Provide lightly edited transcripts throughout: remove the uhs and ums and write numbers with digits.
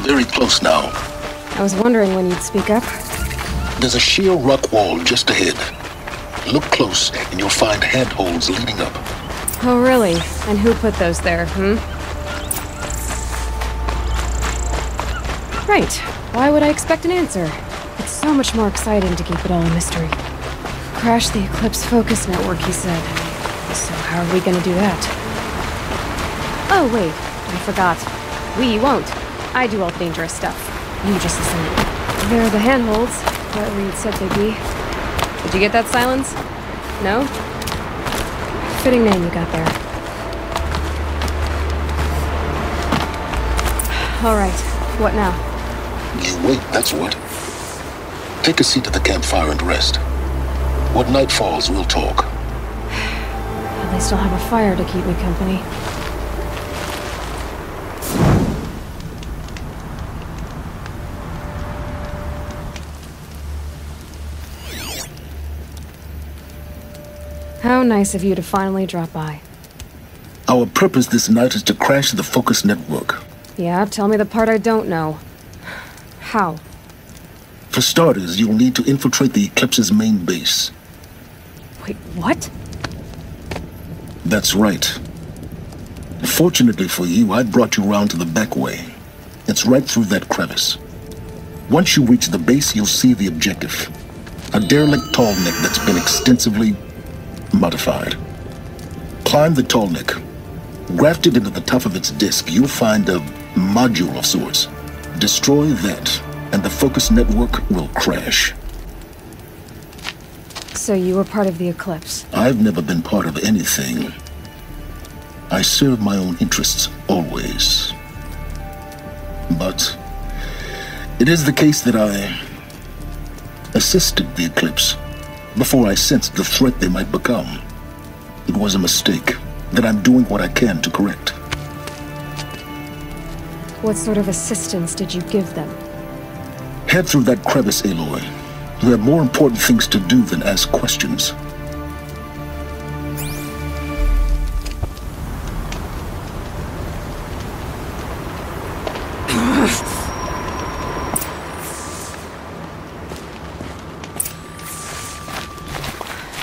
very close now. I was wondering when you'd speak up. There's a sheer rock wall just ahead. Look close, and you'll find handholds leading up. Oh, really? And who put those there, Right. Why would I expect an answer? It's so much more exciting to keep it all a mystery. Crash the Eclipse Focus Network, he said. So how are we gonna do that? Oh, wait. I forgot. We won't. I do all the dangerous stuff. You just listen. There are the handholds. What Reed said they'd be. Did you get that, Silence? No? Fitting name you got there. Alright. What now? You wait, that's what. Take a seat at the campfire and rest. When night falls, we'll talk. At least I'll have a fire to keep me company. How nice of you to finally drop by. Our purpose this night is to crash the Focus Network. Yeah, tell me the part I don't know. How? For starters, you'll need to infiltrate the Eclipse's main base. Wait, what? That's right. Fortunately for you, I brought you round to the back way. It's right through that crevice. Once you reach the base, you'll see the objective. A derelict tall neck that's been extensively modified. Climb the tall neck. Grafted into the top of its disk, you'll find a module of sorts. Destroy that, and the Focus Network will crash. So you were part of the Eclipse? I've never been part of anything. I serve my own interests, always. But it is the case that I assisted the Eclipse before I sensed the threat they might become. It was a mistake that I'm doing what I can to correct. What sort of assistance did you give them? Head through that crevice, Aloy. You have more important things to do than ask questions.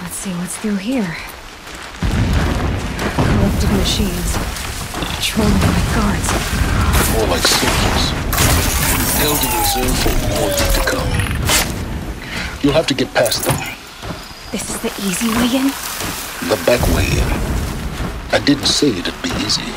Let's see what's through here. Corrupted machines. Patrolling by guards. More like soldiers. Held in reserve for more yet to come. You'll have to get past them. This is the easy way in? The back way in. I didn't say it'd be easy.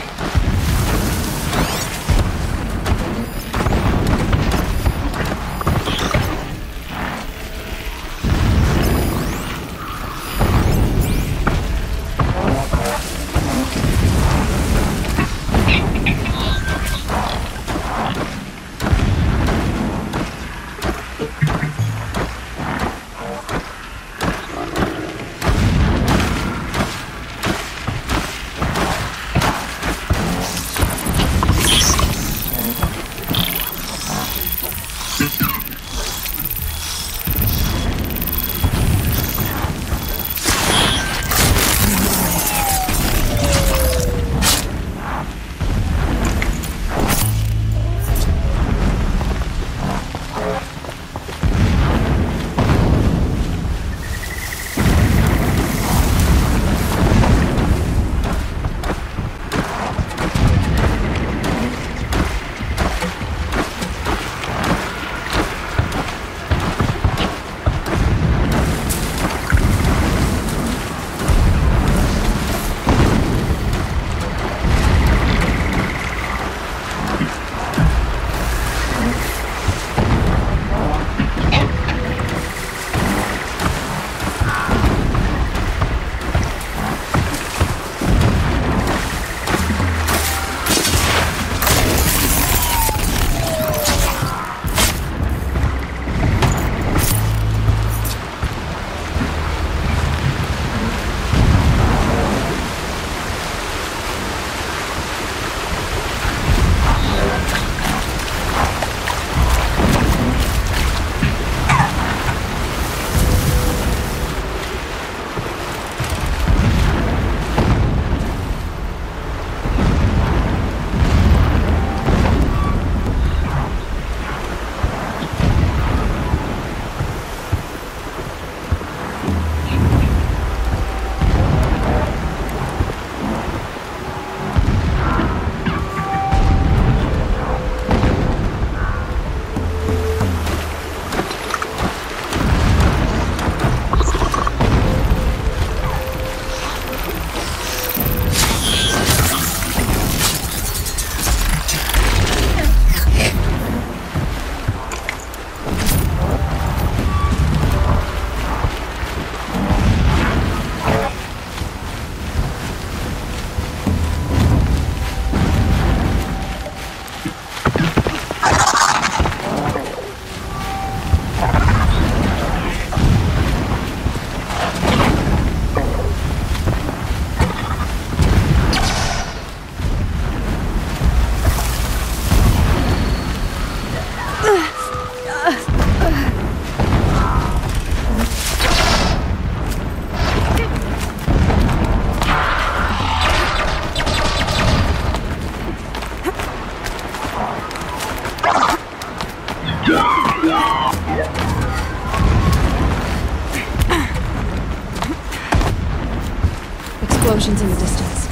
explosions in the distance.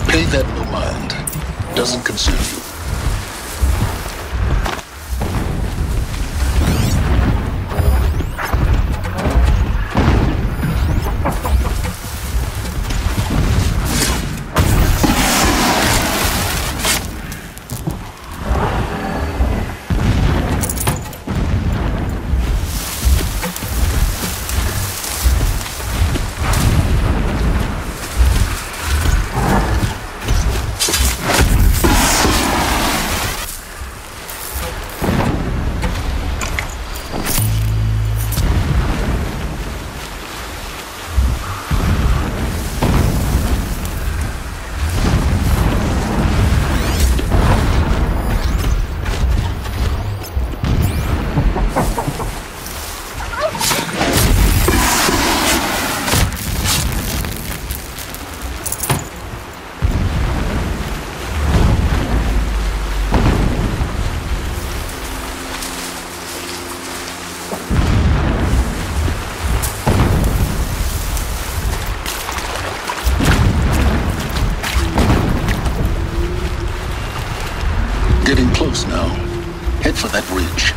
Pay that no mind. Doesn't concern you. Getting close now. Head for that ridge.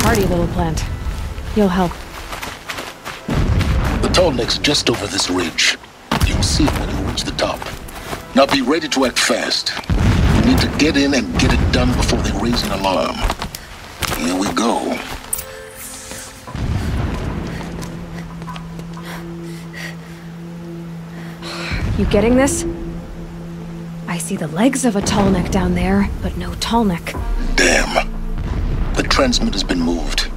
Hardy little plant. You'll help. The Tallneck's just over this ridge. You'll see it when you reach the top. Now be ready to act fast. You need to get in and get it done before they raise an alarm. Here we go. You getting this? I see the legs of a Tallneck down there, but no Tallneck. Damn. The transmit has been moved.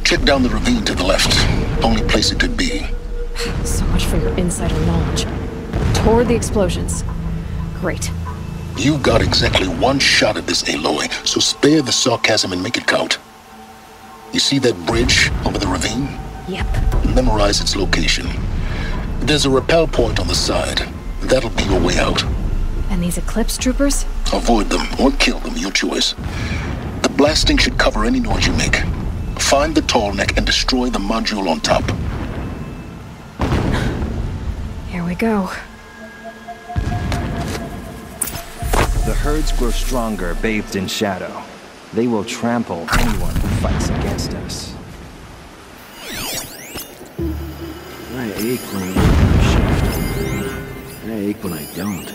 Check down the ravine to the left. Only place it could be. So much for your insider knowledge. Toward the explosions. Great. You got exactly one shot at this, Aloy, so spare the sarcasm and make it count. You see that bridge over the ravine? Yep. Memorize its location. There's a rappel point on the side. That'll be your way out. And these Eclipse troopers? Avoid them or kill them, your choice. The blasting should cover any noise you make. Find the Tallneck and destroy the module on top. Here we go. The herds grow stronger, bathed in shadow. They will trample anyone who fights against us. I ache when I look at the shaft. I ache when I don't.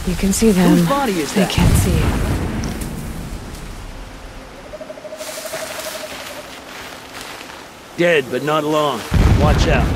You can see them. Whose body is They that? can't see you. Dead, but not long. Watch out.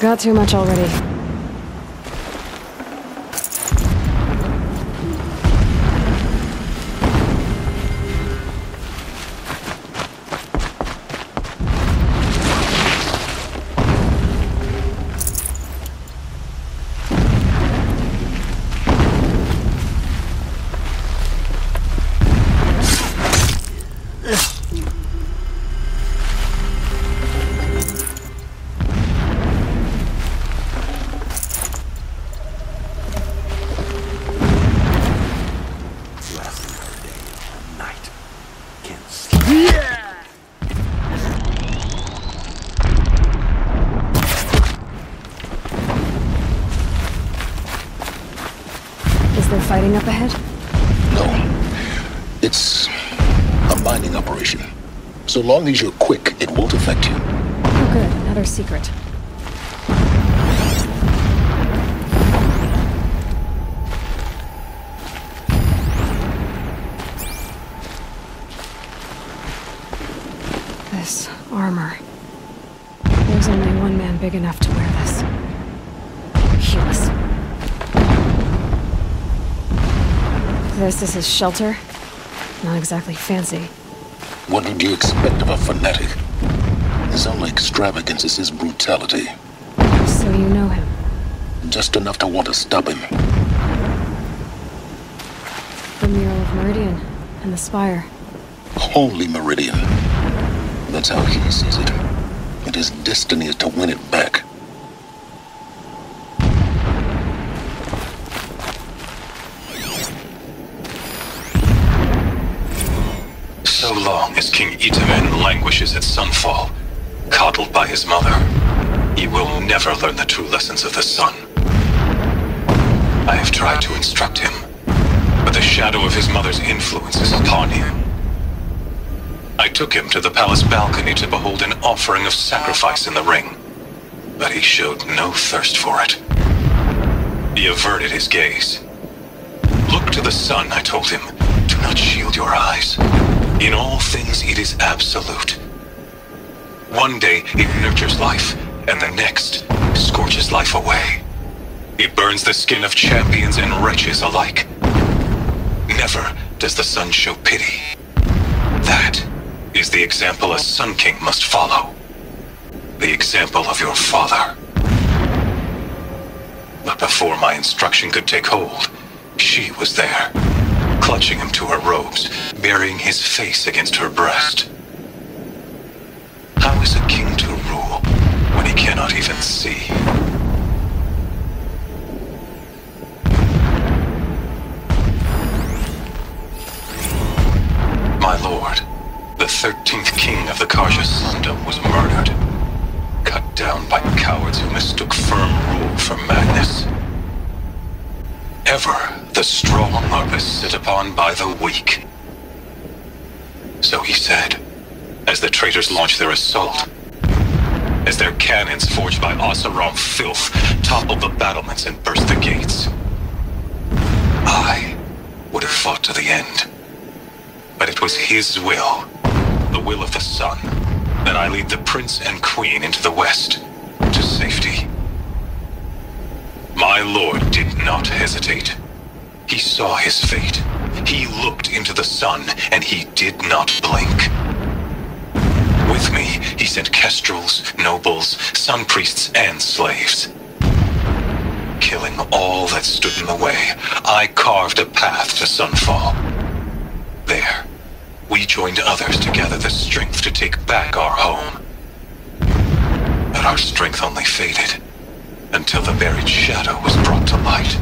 got too much already. Fighting up ahead? No. It's a mining operation. So long as you're quick, it won't affect you. Oh good, another secret. This armor. There's only one man big enough to wear this. Helis. This is his shelter? Not exactly fancy. What would you expect of a fanatic? His only extravagance is his brutality. So you know him? Just enough to want to stop him. The mural of Meridian and the spire. Holy Meridian. That's how he sees it. And his destiny is to win it back. So long as King Itamen languishes at Sunfall, coddled by his mother, he will never learn the true lessons of the sun. I have tried to instruct him, but the shadow of his mother's influence is upon him. I took him to the palace balcony to behold an offering of sacrifice in the ring, but he showed no thirst for it. He averted his gaze. Look to the sun, I told him. Do not shield your eyes. In all things, it is absolute. One day, it nurtures life, and the next, scorches life away. It burns the skin of champions and wretches alike. Never does the sun show pity. That is the example a Sun King must follow. The example of your father. But before my instruction could take hold, she was there, clutching him to her robes, burying his face against her breast. How is a king to rule when he cannot even see? My lord, the 13th king of the Carja Sundom was murdered, cut down by cowards who mistook firm rule for madness. Ever the strong are beset upon by the weak. So he said, as the traitors launched their assault, as their cannons forged by Oseram filth toppled the battlements and burst the gates. I would have fought to the end, but it was his will, the will of the sun, that I lead the prince and queen into the west, to safety. My lord did not hesitate. He saw his fate. He looked into the sun, and he did not blink. With me, he sent kestrels, nobles, sun priests, and slaves. Killing all that stood in the way, I carved a path to Sunfall. There, we joined others to gather the strength to take back our home. But our strength only faded, until the buried shadow was brought to light.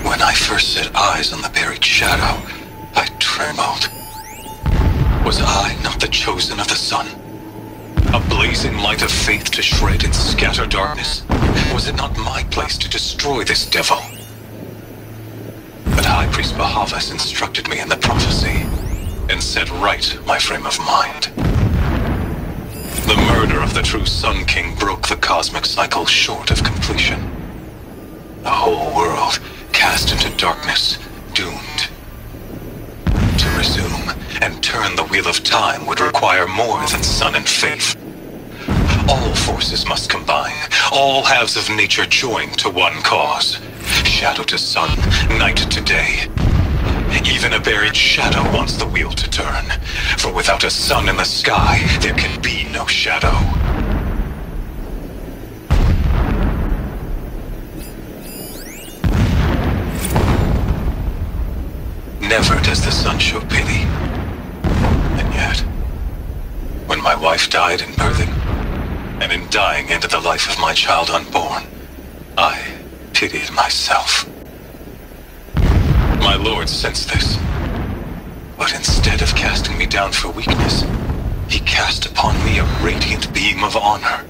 When I first set eyes on the buried shadow, I trembled. Was I not the chosen of the sun? A blazing light of faith to shred and scatter darkness? Was it not my place to destroy this devil? But High Priest Bahavas instructed me in the prophecy, and set right my frame of mind. The murder of the true Sun King broke the cosmic cycle short of completion. The whole world cast into darkness, doomed to resume turn the wheel of time would require more than sun and faith. All forces must combine, all halves of nature join to one cause. Shadow to sun, night to day. Even a buried shadow wants the wheel to turn, for without a sun in the sky, there can be no shadow. Never does the sun show pity. And yet, when my wife died in birthing, and in dying into the life of my child unborn, I pitied myself. My lord sensed this, but instead of casting me down for weakness, he cast upon me a radiant beam of honor.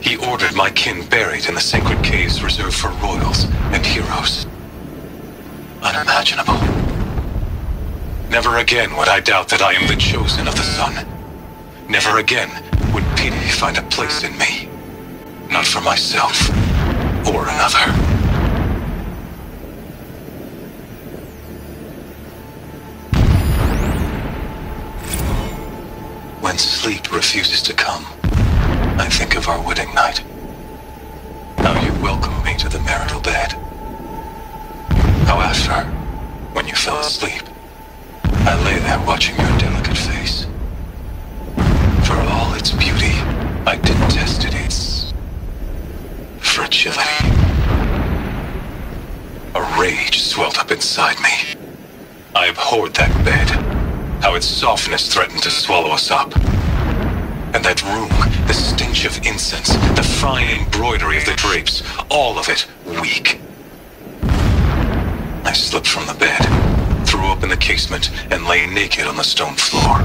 He ordered my kin buried in the sacred caves reserved for royals and heroes. Unimaginable. Never again would I doubt that I am the chosen of the sun. Never again would pity find a place in me. Not for myself or another. When sleep refuses to come, I think of our wedding night. How you welcomed me to the marital bed. How after, when you fell asleep, I lay there watching your delicate face. For all its beauty, I detested its fragility. A rage swelled up inside me. I abhorred that bed, how its softness threatened to swallow us up. And that room, the stench of incense, the fine embroidery of the drapes, all of it weak. I slipped from the bed, threw open the casement, and lay naked on the stone floor,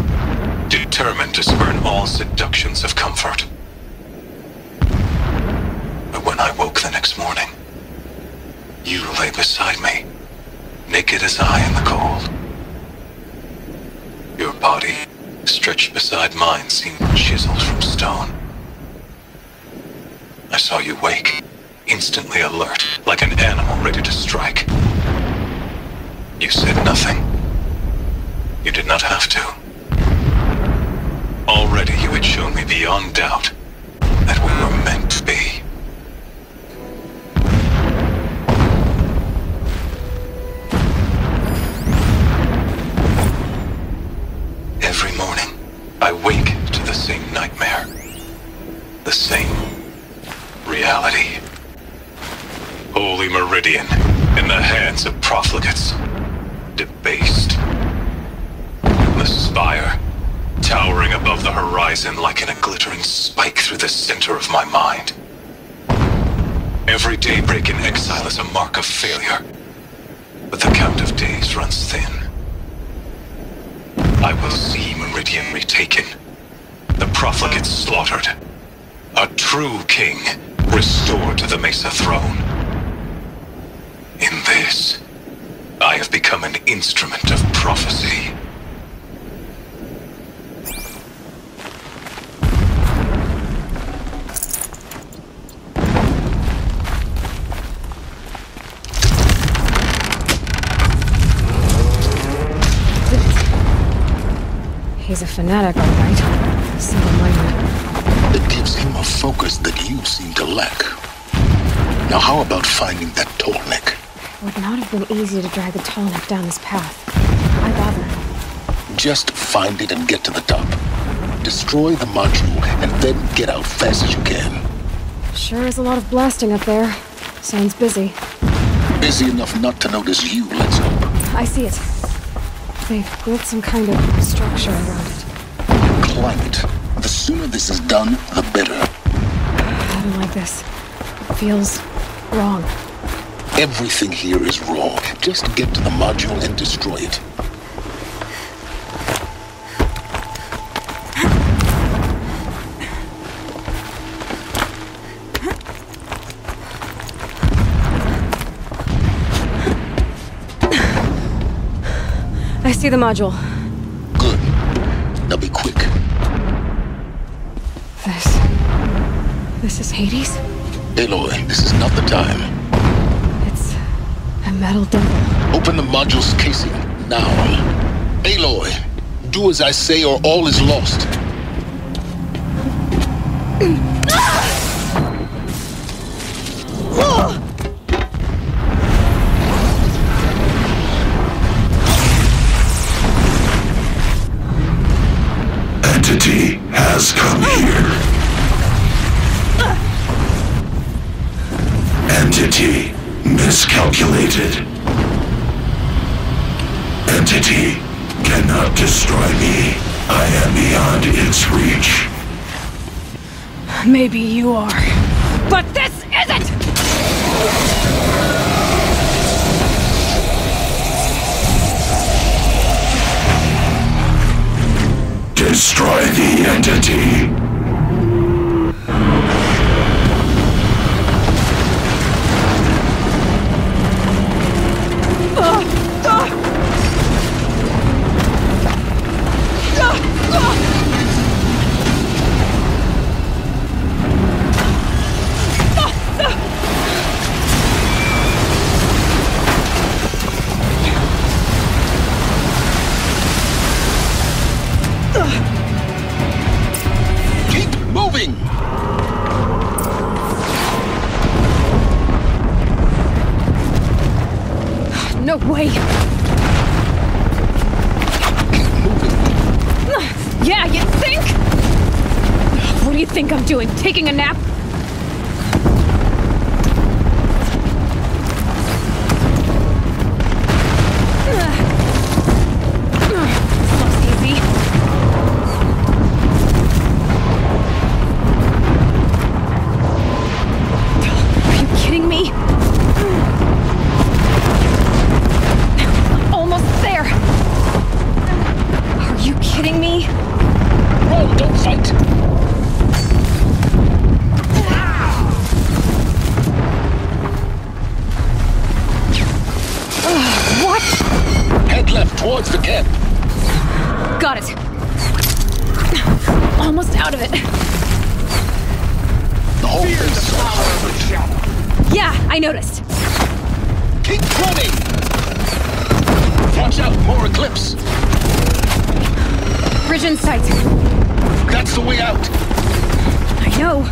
determined to spurn all seductions of comfort. But when I woke the next morning, you lay beside me, naked as I in the cold. Your body, stretched beside mine, seemed chiseled from stone. I saw you wake, instantly alert, like an animal ready to strike. You said nothing. You did not have to. Already you had shown me beyond doubt that we were meant to be. Every morning, I wake to the same nightmare. The same reality. Holy Meridian in the hands of profligates. Debased. The spire, towering above the horizon like in a glittering spike through the center of my mind. Every daybreak in exile is a mark of failure, but the count of days runs thin. I will see Meridian retaken, the profligates slaughtered, a true king restored to the Mesa throne. In this, I have become an instrument of prophecy. He's a fanatic, all right. Single-minded. It gives him a focus that you seem to lack. Now how about finding that Tallneck? It would not have been easy to drag the Tallneck down this path. Why bother? Just find it and get to the top. Destroy the module and then get out fast as you can. Sure is a lot of blasting up there. Sounds busy. Busy enough not to notice you, let's hope. I see it. They've built some kind of structure around it. Climb it. The sooner this is done, the better. I don't like this. It feels wrong. Everything here is wrong. Just get to the module and destroy it. I see the module. Good. Now be quick. This is Hades? Aloy, this is not the time. It's a metal devil. Open the module's casing, now. Aloy, do as I say or all is lost. Entity has come here. Entity miscalculated. Entity cannot destroy me. I am beyond its reach. Maybe you are. But this isn't! Destroy the entity. Keep moving! No way! Keep moving. Yeah, you think? What do you think I'm doing? Taking a nap? Looks easy. Are you kidding me? Almost there. Are you kidding me? Roll, don't fight! What? Head left towards the camp. Got it. Almost out of it. The whole thing's so hard. Yeah, I noticed. Keep running! Watch out, more Eclipse! Bridge in sight. That's the way out! I know.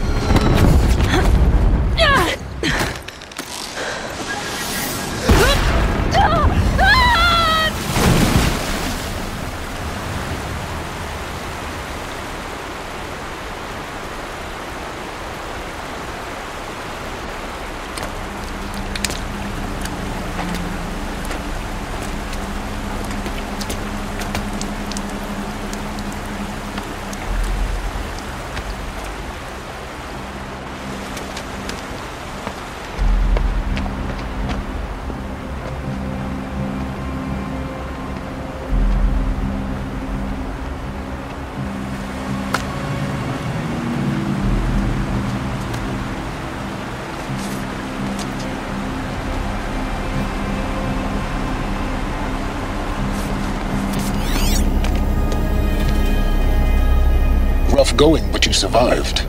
Rough going, but you survived.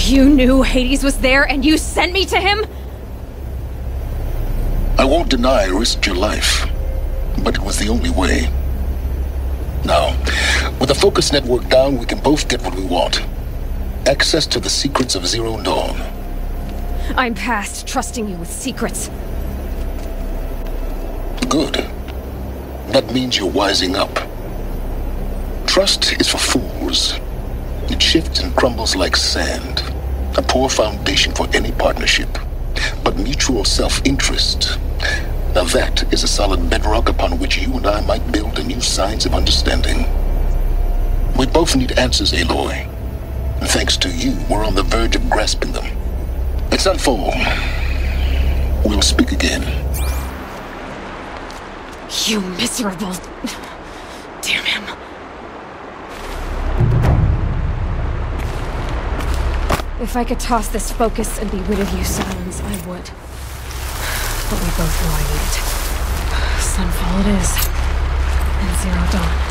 You knew Hades was there and you sent me to him? I won't deny I risked your life, but it was the only way. Now, with the focus network down, we can both get what we want. Access to the secrets of Zero Dawn. I'm past trusting you with secrets. Good. That means you're wising up. Trust is for fools. It shifts and crumbles like sand. A poor foundation for any partnership. But mutual self-interest, now that is a solid bedrock upon which you and I might build a new science of understanding. We both need answers, Aloy. And thanks to you, we're on the verge of grasping them. It's Sunfall. We'll speak again. You miserable... Damn him. If I could toss this focus and be rid of you, Silence, I would. But we both know I need it. Sunfall it is. And Zero Dawn.